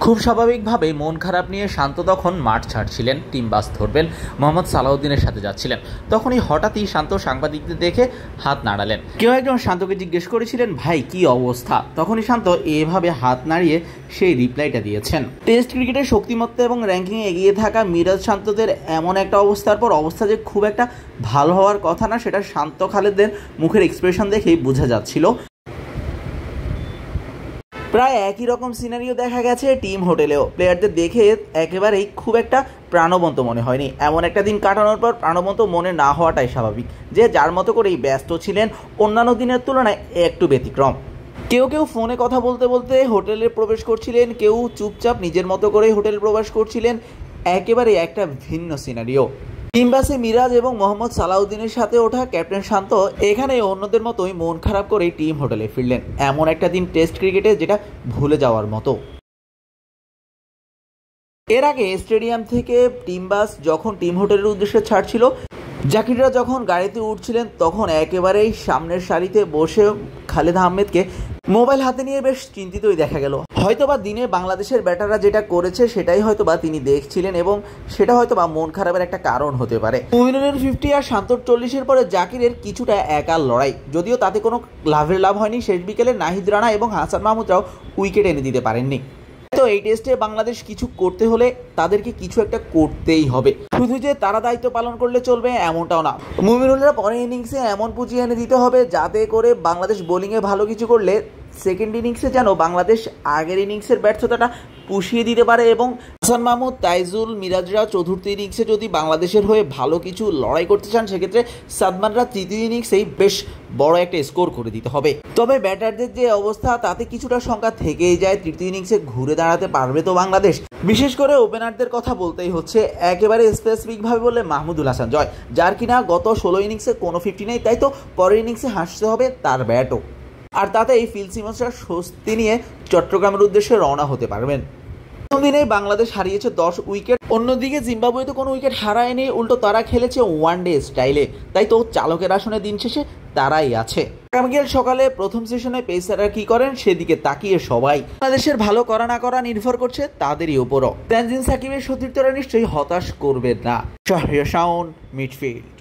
খুব স্বাভাবিকভাবেই মন খারাপ নিয়ে শান্ত তখন মাঠ ছাড়ছিলেন, টিম বাস ধরবেন, মোহাম্মদ সালাউদ্দিনের সাথে যাচ্ছিলেন। তখনই হঠাৎই শান্ত সাংবাদিকদের দেখে হাত নাড়ালেন। কেউ একজন শান্তকে জিজ্ঞেস করেছিলেন, ভাই কি অবস্থা? তখনই শান্ত এভাবে হাত নাড়িয়ে সেই রিপ্লাইটা দিয়েছেন। টেস্ট ক্রিকেটের শক্তিমত্তা এবং র্যাঙ্কিংয়ে এগিয়ে থাকা মিরাজ শান্তদের এমন একটা অবস্থার পর অবস্থা যে খুব একটা ভালো হওয়ার কথা না, সেটা শান্ত খালেদের মুখের এক্সপ্রেশন দেখেই বোঝা যাচ্ছিল। প্রায় একই রকম সিনারিও দেখা গেছে টিম হোটেলেও। প্লেয়ারদের দেখে একেবারেই খুব একটা প্রাণবন্ত মনে হয়নি। এমন একটা দিন কাটানোর পর প্রাণবন্ত মনে না হওয়াটাই স্বাভাবিক। যে যার মতো করেই ব্যস্ত ছিলেন, অন্যান্য দিনের তুলনায় একটু ব্যতিক্রম। কেউ কেউ ফোনে কথা বলতে বলতে হোটেলে প্রবেশ করছিলেন, কেউ চুপচাপ নিজের মতো করেই হোটেলে প্রবেশ করছিলেন। একেবারে একটা ভিন্ন সিনারিও। টিম বাসে মিরাজ এবং মোহাম্মদ সালাউদ্দিনের সাথে ওঠা ক্যাপ্টেন শান্ত এখানে অন্যদের মতোই মন খারাপ করেই টিম হোটেলে ফিরলেন। এমন একটা দিন টেস্ট ক্রিকেটে যেটা ভুলে যাওয়ার মতো। এর আগে স্টেডিয়াম থেকে টিম বাস যখন টিম হোটেলের উদ্দেশ্যে ছাড়ছিল, জাকিররা যখন গাড়িতে উঠছিলেন তখন একেবারেই সামনের সারিতে বসে খালেদ আহমেদকে মোবাইল হাতে নিয়ে বেশ চিন্তিতই দেখা গেল। হয়তোবা দিনে বাংলাদেশের ব্যাটাররা যেটা করেছে সেটাই হয়তোবা তিনি দেখছিলেন এবং সেটা হয়তোবা মন খারাপের একটা কারণ হতে পারে। মুমিনুলের 50 আর শান্তর 40-এর পরে জাকিরের কিছুটা একার লড়াই, যদিও তাতে কোনো লাভ হয়নি। শেষ বিকেলে নাহিদ রানা এবং হাসান মাহমুদরাও উইকেট এনে দিতে পারেননি। তো এই টেস্টে বাংলাদেশ কিছু করতে হলে তাদেরকে কিছু একটা করতেই হবে। শুধু যে তারা দায়িত্ব পালন করলে চলবে এমনটাও না। মুমিনুলরা পরের ইনিংসে এমন পুঁজি এনে দিতে হবে যাতে করে বাংলাদেশ বোলিংয়ে ভালো কিছু করলে সেকেন্ড ইনিংসে যেন বাংলাদেশ আগের ইনিংসের ব্যর্থতাটা পুষিয়ে দিতে পারে। এবং হাসান মাহমুদ, তাইজুল, মিরাজরা চতুর্থ ইনিংসে যদি বাংলাদেশের হয়ে ভালো কিছু লড়াই করতে চান, সেক্ষেত্রে সাদমানরা তৃতীয় ইনিংসেই বেশ বড় একটা স্কোর করে দিতে হবে। তবে ব্যাটারদের যে অবস্থা তাতে কিছুটা সংখ্যা থেকেই যায়। তৃতীয় ইনিংসে ঘুরে দাঁড়াতে পারবে তো বাংলাদেশ? বিশেষ করে ওপেনারদের কথা বলতেই হচ্ছে। একেবারে স্পেসিফিকভাবে বললে মাহমুদুল হাসান জয়, যার কিনা গত 16 ইনিংসে কোনো 50 নেই, তাই তো পরের ইনিংসে হাসতে হবে তার ব্যাটও। আর তাতেই ফিল সিমন্সরা স্বস্তি নিয়ে চট্টগ্রামের উদ্দেশ্যে রওনা হতে পারবেন। প্রথম দিনে বাংলাদেশ হারিয়েছে 10 উইকেট। অন্যদিকে জিম্বাবুয়ে তো কোনো উইকেট হারায়নি, উল্টো তারা খেলেছে ওয়ানডে স্টাইলে। তাই তো চালকের আসনে দিন শেষে তারাই আছে। আগামীকাল সকালে প্রথম সেশনে পেসাররা কি করেন সেদিকে তাকিয়ে সবাই। বাংলাদেশের ভালো করা না করা নির্ভর করছে তাদেরই উপরও। তানজিম সাকিবের সতীর্থরা নিশ্চয়ই হতাশ করবে না। শাহরিয়ার শাওন, মিডফিল্ড।